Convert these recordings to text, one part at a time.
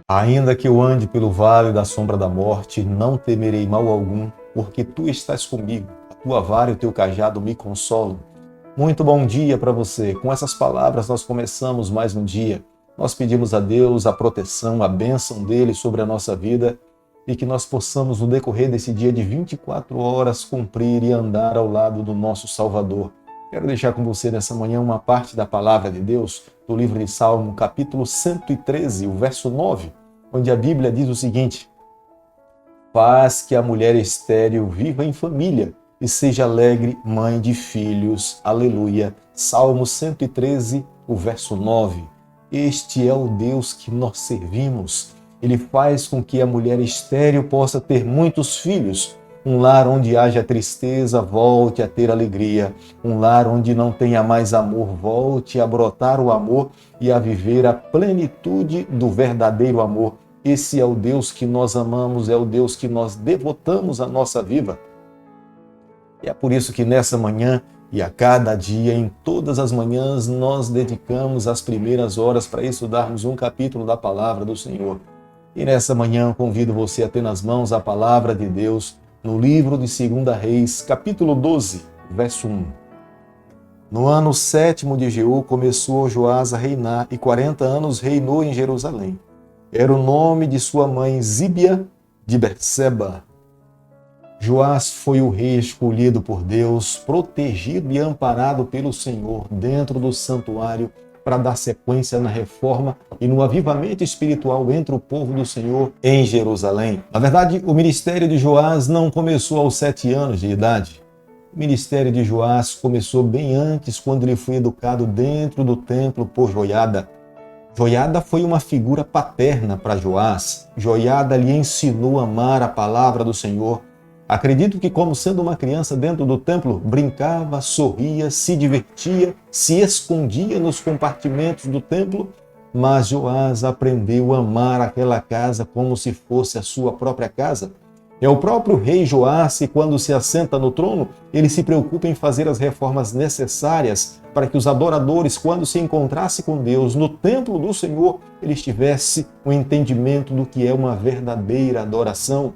Ainda que eu ande pelo vale da sombra da morte, não temerei mal algum, porque tu estás comigo. A tua vara e o teu cajado me consolam. Muito bom dia para você. Com essas palavras nós começamos mais um dia. Nós pedimos a Deus a proteção, a bênção dele sobre a nossa vida e que nós possamos, no decorrer desse dia de 24 horas, cumprir e andar ao lado do nosso Salvador. Quero deixar com você nessa manhã uma parte da palavra de Deus, do livro de Salmo, capítulo 113, o verso 9, onde a Bíblia diz o seguinte: faz que a mulher estéril viva em família e seja alegre mãe de filhos. Aleluia. Salmo 113, o verso 9. Este é o Deus que nós servimos. Ele faz com que a mulher estéril possa ter muitos filhos. Um lar onde haja tristeza, volte a ter alegria. Um lar onde não tenha mais amor, volte a brotar o amor e a viver a plenitude do verdadeiro amor. Esse é o Deus que nós amamos, é o Deus que nós devotamos a nossa vida. E é por isso que nessa manhã e a cada dia, em todas as manhãs, nós dedicamos as primeiras horas para estudarmos um capítulo da palavra do Senhor. E nessa manhã convido você a ter nas mãos a palavra de Deus no livro de 2 Reis, capítulo 12, verso 1. No ano 7º de Jeú começou Joás a reinar e 40 anos reinou em Jerusalém. Era o nome de sua mãe Zíbia de Berseba. Joás foi o rei escolhido por Deus, protegido e amparado pelo Senhor dentro do santuário para dar sequência na reforma e no avivamento espiritual entre o povo do Senhor em Jerusalém. Na verdade, o ministério de Joás não começou aos 7 anos de idade. O ministério de Joás começou bem antes, quando ele foi educado dentro do templo por Joiada. Joiada foi uma figura paterna para Joás. Joiada lhe ensinou a amar a palavra do Senhor. Acredito que, como sendo uma criança dentro do templo, brincava, sorria, se divertia, se escondia nos compartimentos do templo, mas Joás aprendeu a amar aquela casa como se fosse a sua própria casa. É o próprio rei Joás que, quando se assenta no trono, ele se preocupa em fazer as reformas necessárias para que os adoradores, quando se encontrassem com Deus no templo do Senhor, eles tivessem um entendimento do que é uma verdadeira adoração.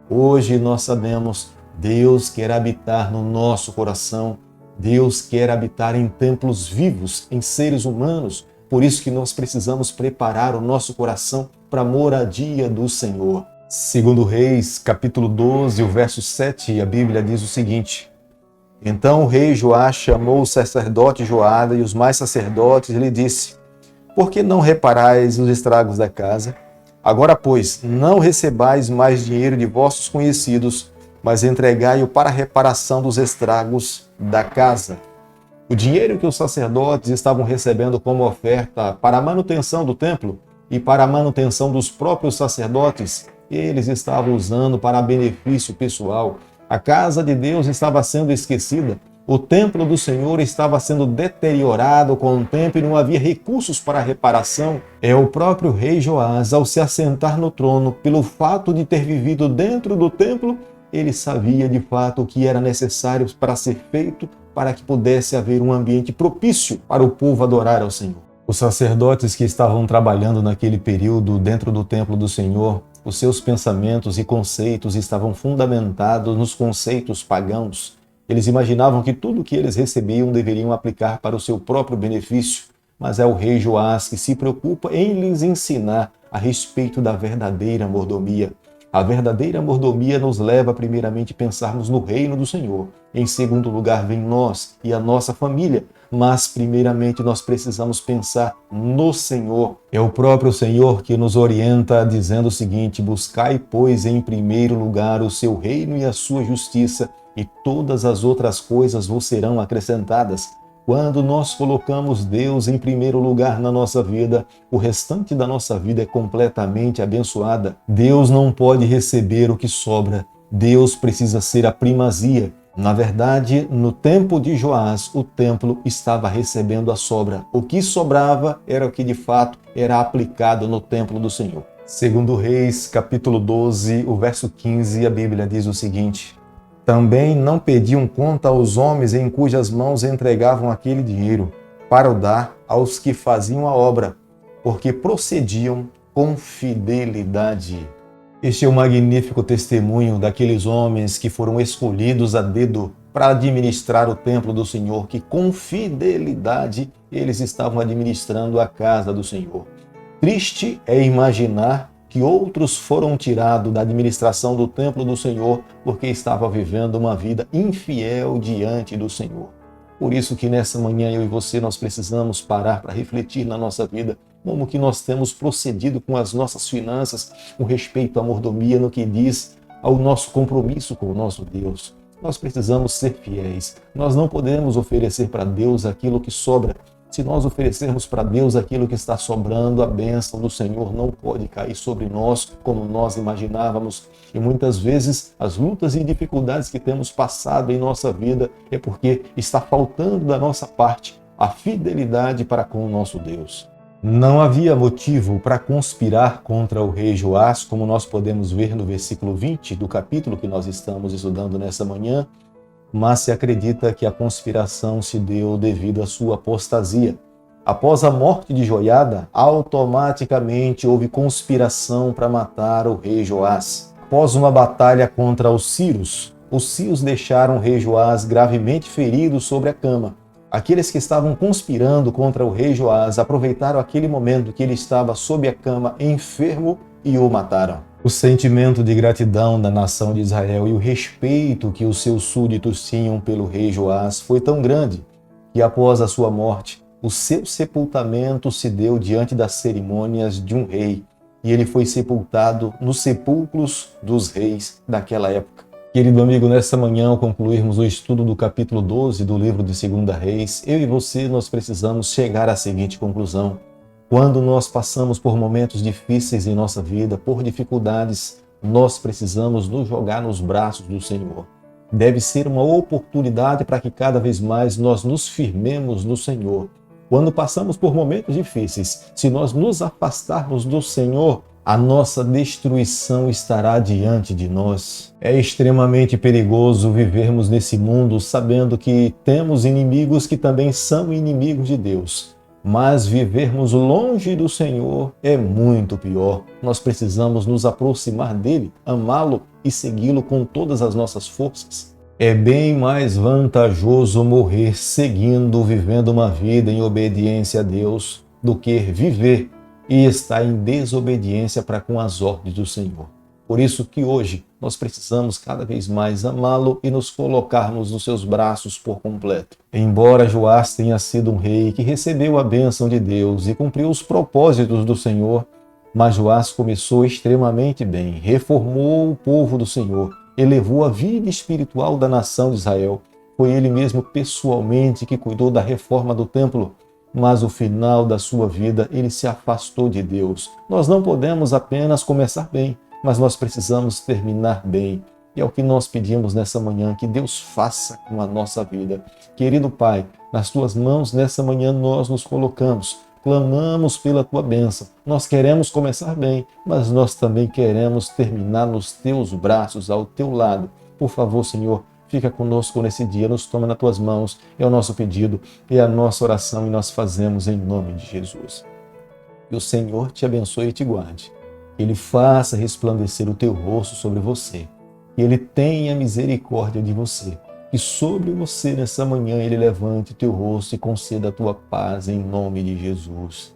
Hoje nós sabemos, Deus quer habitar no nosso coração, Deus quer habitar em templos vivos, em seres humanos, por isso que nós precisamos preparar o nosso coração para a moradia do Senhor. 2 Reis, capítulo 12, o verso 7, a Bíblia diz o seguinte: então o rei Joás chamou o sacerdote Joiada e os mais sacerdotes e lhe disse: por que não reparais os estragos da casa? Agora, pois, não recebais mais dinheiro de vossos conhecidos, mas entregai-o para a reparação dos estragos da casa. O dinheiro que os sacerdotes estavam recebendo como oferta para a manutenção do templo e para a manutenção dos próprios sacerdotes, eles estavam usando para benefício pessoal. A casa de Deus estava sendo esquecida. O templo do Senhor estava sendo deteriorado com o tempo e não havia recursos para a reparação. É o próprio rei Joás, ao se assentar no trono, pelo fato de ter vivido dentro do templo, ele sabia de fato o que era necessário para ser feito para que pudesse haver um ambiente propício para o povo adorar ao Senhor. Os sacerdotes que estavam trabalhando naquele período dentro do templo do Senhor, os seus pensamentos e conceitos estavam fundamentados nos conceitos pagãos. Eles imaginavam que tudo o que eles recebiam deveriam aplicar para o seu próprio benefício, mas é o rei Joás que se preocupa em lhes ensinar a respeito da verdadeira mordomia. A verdadeira mordomia nos leva primeiramente a pensarmos no reino do Senhor. Em segundo lugar vem nós e a nossa família, mas primeiramente nós precisamos pensar no Senhor. É o próprio Senhor que nos orienta dizendo o seguinte: buscai, pois, em primeiro lugar o seu reino e a sua justiça, e todas as outras coisas vos serão acrescentadas. Quando nós colocamos Deus em primeiro lugar na nossa vida, o restante da nossa vida é completamente abençoada. Deus não pode receber o que sobra. Deus precisa ser a primazia. Na verdade, no tempo de Joás, o templo estava recebendo a sobra. O que sobrava era o que de fato era aplicado no templo do Senhor. 2 Reis, capítulo 12, o verso 15, a Bíblia diz o seguinte: também não pediam conta aos homens em cujas mãos entregavam aquele dinheiro, para o dar aos que faziam a obra, porque procediam com fidelidade. Este é o magnífico testemunho daqueles homens que foram escolhidos a dedo para administrar o templo do Senhor, que com fidelidade eles estavam administrando a casa do Senhor. Triste é imaginar que outros foram tirados da administração do templo do Senhor porque estavam vivendo uma vida infiel diante do Senhor. Por isso que nessa manhã eu e você nós precisamos parar para refletir na nossa vida como que nós temos procedido com as nossas finanças, com respeito à mordomia no que diz ao nosso compromisso com o nosso Deus. Nós precisamos ser fiéis. Nós não podemos oferecer para Deus aquilo que sobra. Se nós oferecermos para Deus aquilo que está sobrando, a bênção do Senhor não pode cair sobre nós como nós imaginávamos. E muitas vezes as lutas e dificuldades que temos passado em nossa vida é porque está faltando da nossa parte a fidelidade para com o nosso Deus. Não havia motivo para conspirar contra o rei Joás, como nós podemos ver no versículo 20 do capítulo que nós estamos estudando nessa manhã, mas se acredita que a conspiração se deu devido à sua apostasia. Após a morte de Joiada, automaticamente houve conspiração para matar o rei Joás. Após uma batalha contra os sírios deixaram o rei Joás gravemente ferido sobre a cama. Aqueles que estavam conspirando contra o rei Joás aproveitaram aquele momento que ele estava sob a cama enfermo e o mataram. O sentimento de gratidão da nação de Israel e o respeito que os seus súditos tinham pelo rei Joás foi tão grande que após a sua morte, o seu sepultamento se deu diante das cerimônias de um rei e ele foi sepultado nos sepulcros dos reis daquela época. Querido amigo, nessa manhã, ao concluirmos o estudo do capítulo 12 do livro de 2 Reis, eu e você, nós precisamos chegar à seguinte conclusão. Quando nós passamos por momentos difíceis em nossa vida, por dificuldades, nós precisamos nos jogar nos braços do Senhor. Deve ser uma oportunidade para que cada vez mais nós nos firmemos no Senhor. Quando passamos por momentos difíceis, se nós nos afastarmos do Senhor, a nossa destruição estará diante de nós. É extremamente perigoso vivermos nesse mundo sabendo que temos inimigos que também são inimigos de Deus. Mas vivermos longe do Senhor é muito pior. Nós precisamos nos aproximar dele, amá-lo e segui-lo com todas as nossas forças. É bem mais vantajoso morrer seguindo, vivendo uma vida em obediência a Deus, do que viver e está em desobediência para com as ordens do Senhor. Por isso que hoje nós precisamos cada vez mais amá-lo e nos colocarmos nos seus braços por completo. Embora Joás tenha sido um rei que recebeu a bênção de Deus e cumpriu os propósitos do Senhor, mas Joás começou extremamente bem, reformou o povo do Senhor, elevou a vida espiritual da nação de Israel. Foi ele mesmo pessoalmente que cuidou da reforma do templo. Mas o final da sua vida, ele se afastou de Deus. Nós não podemos apenas começar bem, mas nós precisamos terminar bem. E é o que nós pedimos nessa manhã, que Deus faça com a nossa vida. Querido Pai, nas tuas mãos nessa manhã nós nos colocamos, clamamos pela tua bênção. Nós queremos começar bem, mas nós também queremos terminar nos teus braços, ao teu lado. Por favor, Senhor, fica conosco nesse dia, nos toma nas tuas mãos, é o nosso pedido, é a nossa oração e nós fazemos em nome de Jesus. Que o Senhor te abençoe e te guarde, que Ele faça resplandecer o teu rosto sobre você, que Ele tenha misericórdia de você, que sobre você nessa manhã Ele levante o teu rosto e conceda a tua paz em nome de Jesus.